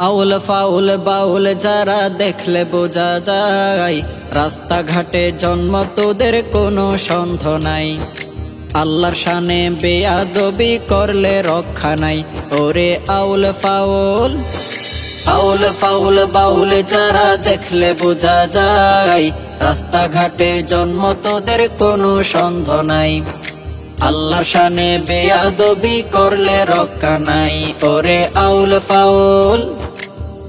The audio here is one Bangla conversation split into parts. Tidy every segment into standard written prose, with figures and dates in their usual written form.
আউল ফাউল বাউল যারা দেখলে বোঝা যায়, রাস্তাঘাটে জন্ম তোদের কোনো সন্দেহ নাই। আল্লাহর শানে বেয়াদবি করলে রক্ষা নাই। ওরে আউল ফাউল, আউল ফাউল বাউল যারা দেখলে বোঝা যায়, রাস্তাঘাটে জন্ম তোদের কোনো সন্দেহ নাই। আল্লাহর শানে বেয়াদবি করলে রক্ষা নাই। ওরে আউল ফাউল,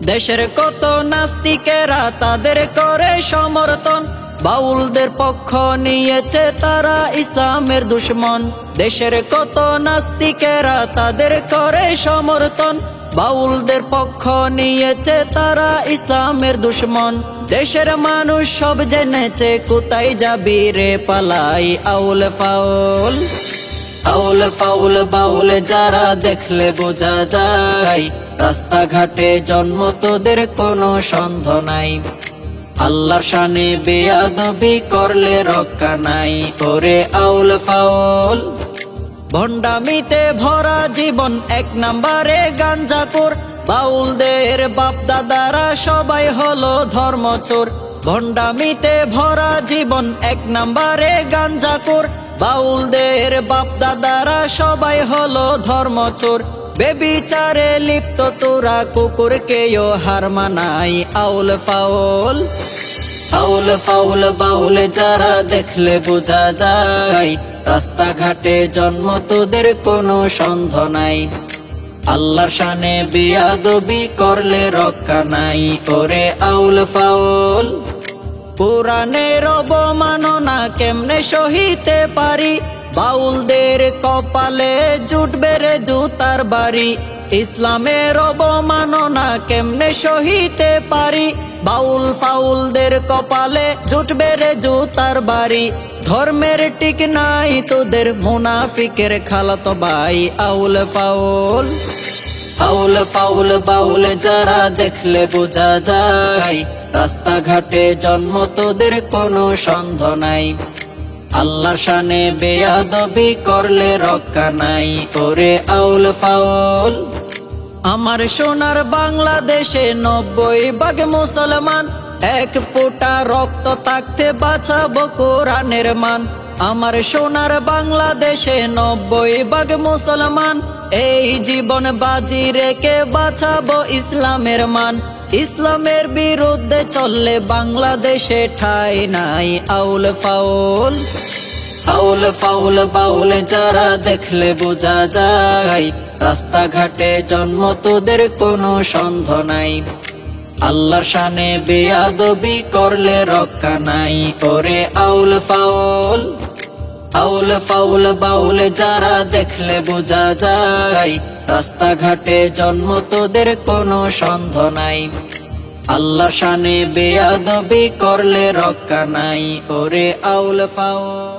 দেশের কত নাস্তিকেরা তাদের করে সমর্থন, বাউলদের পক্ষ নিয়েছে তারা ইসলামের দুশমন। দেশের কত নাস্তিকেরা তাদের করে সমর্থন, বাউলদের পক্ষ নিয়েছে তারা ইসলামের দুশমন। দেশের মানুষ সব জেনেছে, কোথায় যাবি রে পালাই। আউল ফাউল, আউল ফাউল বাউল যারা দেখলে বোঝা যায়, রাস্তাঘাটে জন্ম তোদের কোনো সন্দেহ নাই। আল্লাহর শানে বেয়াদবি করলে রক্ষা নাই। ওরে আউল ফাউল, ভণ্ডামিতে ভরা জীবন, এক নম্বরে গাঞ্জাখোর, বাউলদের বাপ দাদারা সবাই হলো ধর্মচোর। ভণ্ডামিতে ভরা জীবন, এক নম্বরে গাঞ্জাখোর, বাউলদের বাপ দাদারা সবাই হলো ধর্মচোর। বেবিচারে লিপ্ত তোরা কুকুরকেও হার মানাই। আউল ফাউল, আউল ফাউল বাউল যারা দেখলে বোঝা যায়, রাস্তাঘাটে জন্ম তোদের কোনো সন্দেহ নাই। আল্লাহর শানে বেয়াদবি করলে রক্ষা নাই। ওরে আউল ফাউল, পুরাণের অবমাননা কেমনে সহিতে পারি, বাউলদের কপালে জুটবে রে জুতার বাড়ি। ইসলামের অবমাননা কেমনে সহিতে পারি, বাউল ফাউলদের কপালে জুটবে রে জুতার বাড়ি। ধর্মের ঠিক নাই তোদের, মুনাফিকের খালাতো ভাই। আউল ফাউল, আউল ফাউল বাউল যারা দেখলে বোঝা যায়, রাস্তাঘাটে জন্ম তোদের কোনো সন্দেহ নাই। আল্লাহর শানে বেয়াদবি করলে রক্ষা নাই। ওরে আউল ফাউল, আমার সোনার বাংলাদেশে 90% মুসলমান, এক ফোঁটা রক্ত থাকতে বাঁচাবো কোরআনের মান। আমার সোনার বাংলাদেশে 90% মুসলমান, এই জীবন বাজি রেখে বাঁচাবো ইসলামের মান। ইসলামের বিরুদ্ধে চললে বাংলাদেশে ঠাঁই নাই। আউল ফাউল, আউল ফাউল বাউল যারা দেখলে বোঝা যায়, রাস্তাঘাটে জন্ম তোদের কোনো সন্দেহ নাই। আল্লাহর শানে বেয়াদবি করলে রক্ষা নাই। ওরে আউল ফাউল, আউল ফাউল বাউল যারা দেখলে বোঝা যায়, রাস্তাঘাটে জন্ম তোদের কোনো সন্দেহ নাই। আল্লাহর শানে বেয়াদবি করলে রক্ষা নাই। ওরে আউল ফাউল।